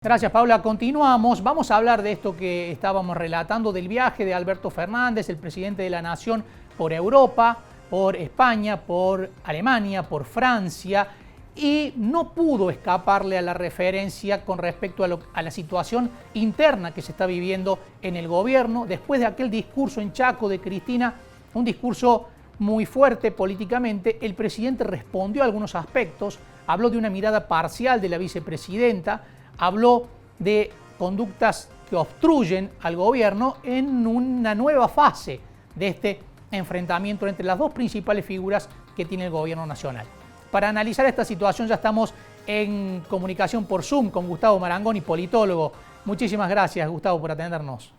Gracias, Paula. Continuamos. Vamos a hablar de esto que estábamos relatando, del viaje de Alberto Fernández, el presidente de la Nación, por Europa, por España, por Alemania, por Francia, y no pudo escaparle a la referencia con respecto a la situación interna que se está viviendo en el gobierno, después de aquel discurso en Chaco de Cristina, un discurso muy fuerte políticamente. El presidente respondió a algunos aspectos, habló de una mirada parcial de la vicepresidenta, habló de conductas que obstruyen al gobierno en una nueva fase de este enfrentamiento entre las dos principales figuras que tiene el gobierno nacional. Para analizar esta situación ya estamos en comunicación por Zoom con Gustavo Marangoni, politólogo. Muchísimas gracias, Gustavo, por atendernos.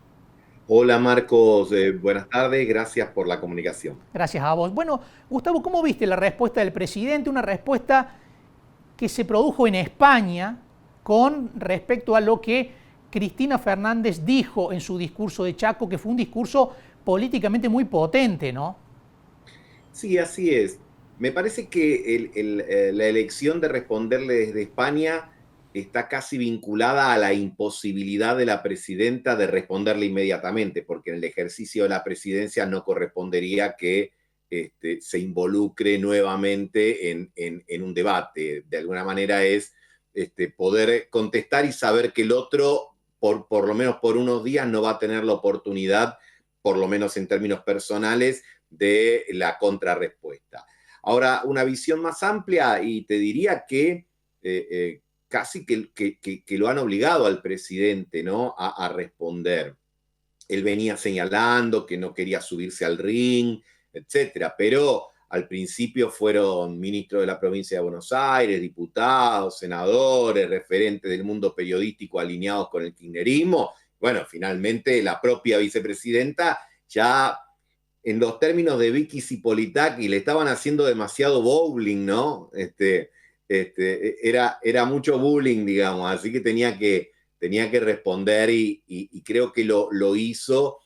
Hola Marcos, buenas tardes, gracias por la comunicación. Gracias a vos. Bueno, Gustavo, ¿cómo viste la respuesta del presidente? Una respuesta que se produjo en España con respecto a lo que Cristina Fernández dijo en su discurso de Chaco, que fue un discurso políticamente muy potente, ¿no? Sí, así es. Me parece que la elección de responderle desde España está casi vinculada a la imposibilidad de la presidenta de responderle inmediatamente, porque en el ejercicio de la presidencia no correspondería que se involucre nuevamente en un debate. De alguna manera es poder contestar y saber que el otro, por lo menos por unos días, no va a tener la oportunidad, por lo menos en términos personales, de la contrarrespuesta. Ahora, una visión más amplia, y te diría que casi que lo han obligado al presidente, ¿no?, a responder. Él venía señalando que no quería subirse al ring, etcétera, pero al principio fueron ministros de la provincia de Buenos Aires, diputados, senadores, referentes del mundo periodístico alineados con el kirchnerismo. Bueno, finalmente la propia vicepresidenta ya en los términos de Vicky Zipolitaki le estaban haciendo demasiado bowling, ¿no? Era mucho bullying, digamos, así que tenía que responder y creo que lo hizo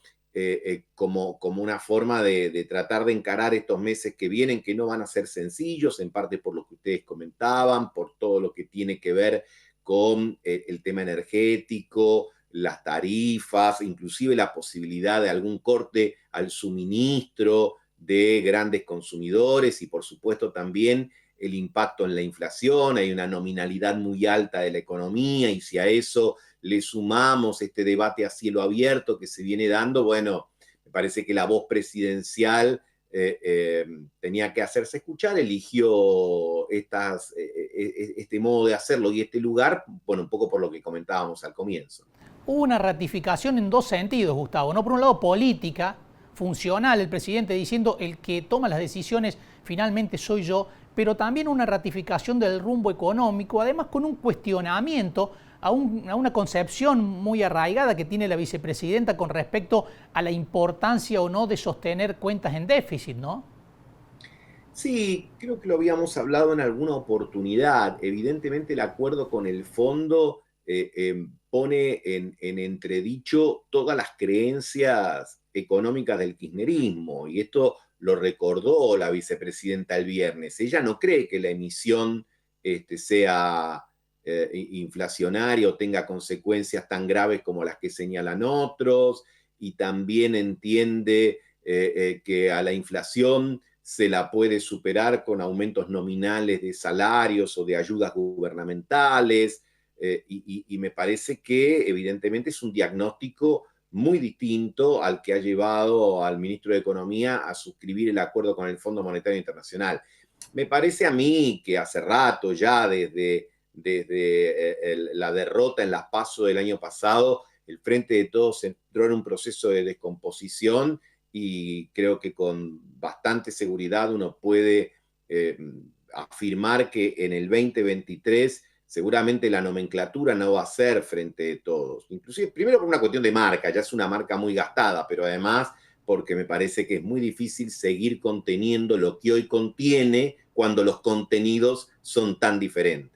como una forma de tratar de encarar estos meses que vienen, que no van a ser sencillos, en parte por lo que ustedes comentaban, por todo lo que tiene que ver con el tema energético, las tarifas, inclusive la posibilidad de algún corte al suministro de grandes consumidores y por supuesto también el impacto en la inflación. Hay una nominalidad muy alta de la economía y si a eso le sumamos este debate a cielo abierto que se viene dando, bueno, me parece que la voz presidencial tenía que hacerse escuchar, eligió este modo de hacerlo y este lugar, bueno, un poco por lo que comentábamos al comienzo. Hubo una ratificación en dos sentidos, Gustavo, ¿no? Por un lado, política, funcional, el presidente diciendo el que toma las decisiones finalmente soy yo, pero también una ratificación del rumbo económico, además con un cuestionamiento a una concepción muy arraigada que tiene la vicepresidenta con respecto a la importancia o no de sostener cuentas en déficit, ¿no? Sí, creo que lo habíamos hablado en alguna oportunidad. Evidentemente el acuerdo con el fondo pone en entredicho todas las creencias económicas del kirchnerismo y esto lo recordó la vicepresidenta el viernes. Ella no cree que la emisión sea inflacionaria o tenga consecuencias tan graves como las que señalan otros y también entiende que a la inflación se la puede superar con aumentos nominales de salarios o de ayudas gubernamentales, y me parece que evidentemente es un diagnóstico muy distinto al que ha llevado al ministro de Economía a suscribir el acuerdo con el Fondo Monetario Internacional. Me parece a mí que hace rato ya, desde la derrota en las PASO del año pasado, el Frente de Todos entró en un proceso de descomposición y creo que con bastante seguridad uno puede afirmar que en el 2023 seguramente la nomenclatura no va a ser Frente de Todos. Inclusive, primero por una cuestión de marca, ya es una marca muy gastada, pero además porque me parece que es muy difícil seguir conteniendo lo que hoy contiene cuando los contenidos son tan diferentes.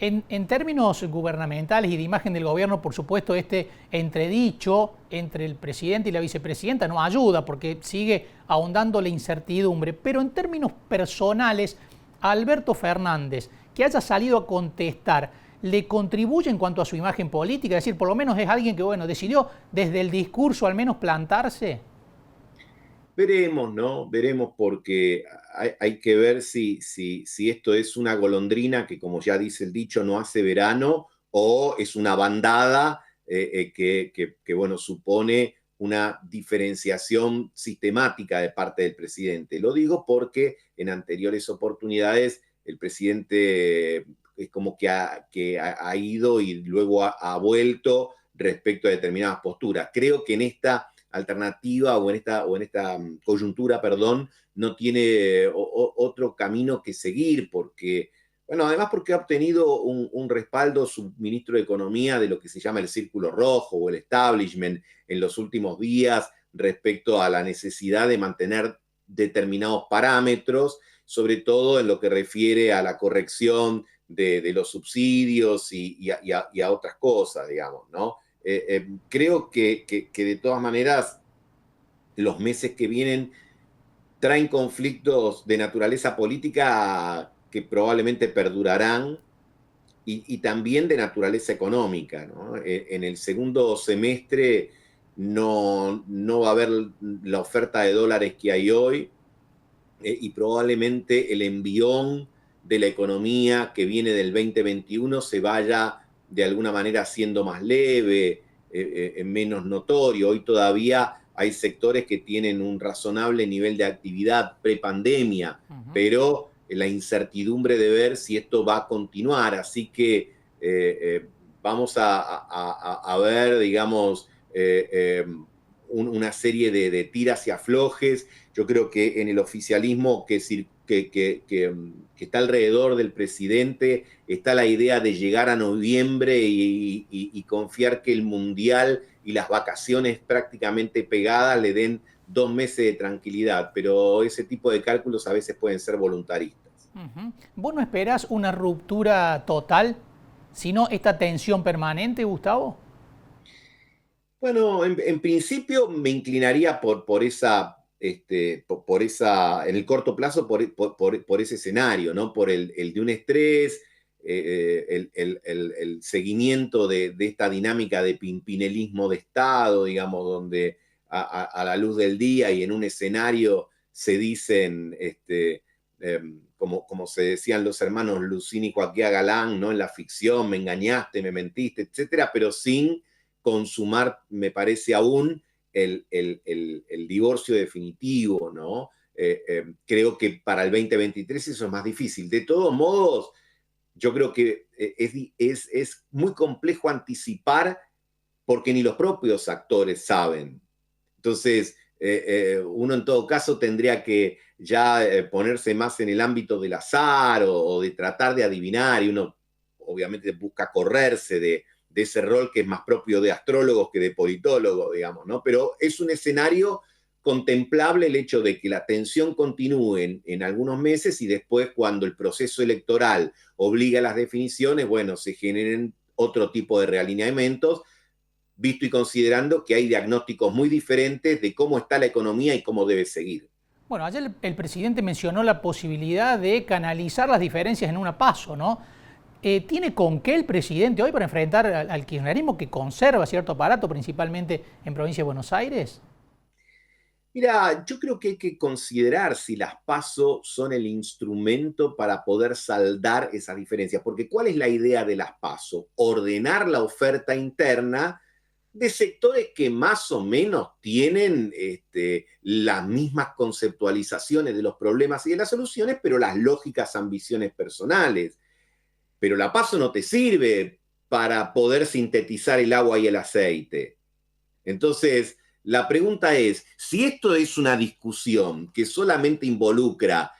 En términos gubernamentales y de imagen del gobierno, por supuesto, este entredicho entre el presidente y la vicepresidenta no ayuda porque sigue ahondando la incertidumbre. Pero en términos personales, Alberto Fernández, que haya salido a contestar, ¿le contribuye en cuanto a su imagen política? Es decir, por lo menos es alguien que, bueno, decidió desde el discurso al menos plantarse. Veremos, ¿no? Veremos porque hay que ver si esto es una golondrina que, como ya dice el dicho, no hace verano, o es una bandada bueno, supone una diferenciación sistemática de parte del presidente. Lo digo porque en anteriores oportunidades el presidente es como que ha ido y luego ha vuelto respecto a determinadas posturas. Creo que en esta alternativa o en esta coyuntura, perdón, no tiene otro camino que seguir porque, bueno, además porque ha obtenido un respaldo su ministro de Economía de lo que se llama el Círculo Rojo o el establishment en los últimos días respecto a la necesidad de mantener determinados parámetros, sobre todo en lo que refiere a la corrección de los subsidios y a otras cosas, digamos, ¿no? Creo que de todas maneras los meses que vienen traen conflictos de naturaleza política que probablemente perdurarán y también de naturaleza económica, ¿no? En el segundo semestre no va a haber la oferta de dólares que hay hoy y probablemente el envión de la economía que viene del 2021 se vaya de alguna manera siendo más leve, menos notorio. Hoy todavía hay sectores que tienen un razonable nivel de actividad prepandemia, pero la incertidumbre de ver si esto va a continuar. Así que vamos a ver, digamos, una serie de tiras y aflojes. Yo creo que en el oficialismo que está alrededor del presidente está la idea de llegar a noviembre y confiar que el mundial y las vacaciones prácticamente pegadas le den 2 meses de tranquilidad, pero ese tipo de cálculos a veces pueden ser voluntaristas. ¿Vos no esperás una ruptura total, sino esta tensión permanente, Gustavo? Bueno, en principio me inclinaría por esa, en el corto plazo, por ese escenario, ¿no? Por el de un estrés, el seguimiento de esta dinámica de pimpinelismo de Estado, digamos, donde a la luz del día y en un escenario se dicen, como se decían los hermanos Lucini y Joaquín Galán, ¿no? En la ficción, me engañaste, me mentiste, etcétera, pero sin consumar, me parece aún, el divorcio definitivo, ¿no? Creo que para el 2023 eso es más difícil. De todos modos, yo creo que es muy complejo anticipar porque ni los propios actores saben. Entonces, uno en todo caso tendría que ya ponerse más en el ámbito del azar o de tratar de adivinar, y uno obviamente busca correrse de ese rol que es más propio de astrólogos que de politólogos, digamos, ¿no? Pero es un escenario contemplable el hecho de que la tensión continúe en algunos meses y después cuando el proceso electoral obliga a las definiciones, bueno, se generen otro tipo de realineamientos, visto y considerando que hay diagnósticos muy diferentes de cómo está la economía y cómo debe seguir. Bueno, ayer el presidente mencionó la posibilidad de canalizar las diferencias en una PASO, ¿no? ¿Tiene con qué el presidente hoy para enfrentar al kirchnerismo que conserva cierto aparato, principalmente en provincia de Buenos Aires? Mira, yo creo que hay que considerar si las PASO son el instrumento para poder saldar esas diferencias, porque ¿cuál es la idea de las PASO? Ordenar la oferta interna de sectores que más o menos tienen las mismas conceptualizaciones de los problemas y de las soluciones, pero las lógicas ambiciones personales. Pero la PASO no te sirve para poder sintetizar el agua y el aceite. Entonces, la pregunta es, si esto es una discusión que solamente involucra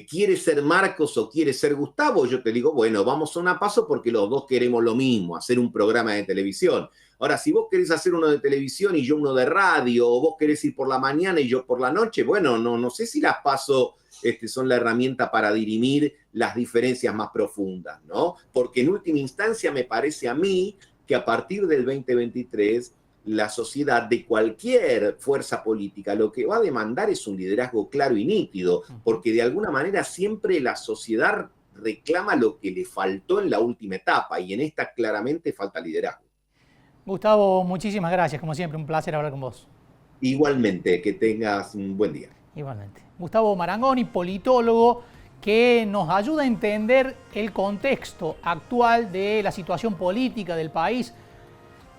quiere ser Marcos o quiere ser Gustavo, yo te digo, bueno, vamos a una PASO porque los dos queremos lo mismo, hacer un programa de televisión. Ahora, si vos querés hacer uno de televisión y yo uno de radio, o vos querés ir por la mañana y yo por la noche, bueno, no sé si las PASO son la herramienta para dirimir las diferencias más profundas, ¿no? Porque en última instancia me parece a mí que a partir del 2023 la sociedad de cualquier fuerza política lo que va a demandar es un liderazgo claro y nítido, porque de alguna manera siempre la sociedad reclama lo que le faltó en la última etapa y en esta claramente falta liderazgo. Gustavo, muchísimas gracias, como siempre, un placer hablar con vos. Igualmente, que tengas un buen día. Igualmente. Gustavo Marangoni, politólogo, que nos ayuda a entender el contexto actual de la situación política del país,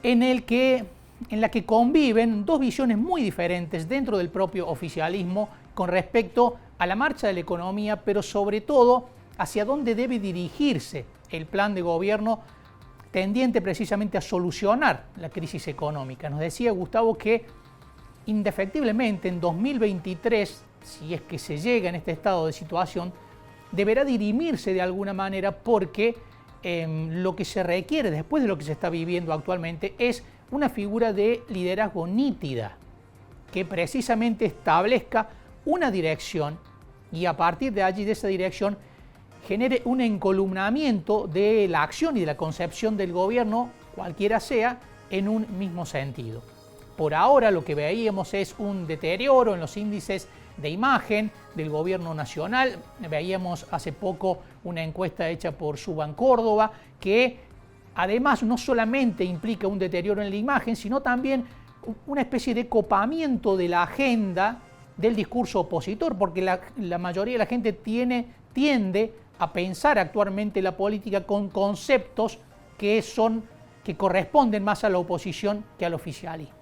en la que conviven dos visiones muy diferentes dentro del propio oficialismo con respecto a la marcha de la economía, pero sobre todo hacia dónde debe dirigirse el plan de gobierno tendiente precisamente a solucionar la crisis económica. Nos decía Gustavo que indefectiblemente en 2023, si es que se llega en este estado de situación, deberá dirimirse de alguna manera porque lo que se requiere después de lo que se está viviendo actualmente es una figura de liderazgo nítida que precisamente establezca una dirección y a partir de allí, de esa dirección, genere un encolumnamiento de la acción y de la concepción del gobierno, cualquiera sea, en un mismo sentido. Por ahora lo que veíamos es un deterioro en los índices de imagen del gobierno nacional. Veíamos hace poco una encuesta hecha por Suban Córdoba que además no solamente implica un deterioro en la imagen, sino también una especie de copamiento de la agenda del discurso opositor, porque la mayoría de la gente tiende a pensar actualmente la política con conceptos que corresponden más a la oposición que al oficialismo.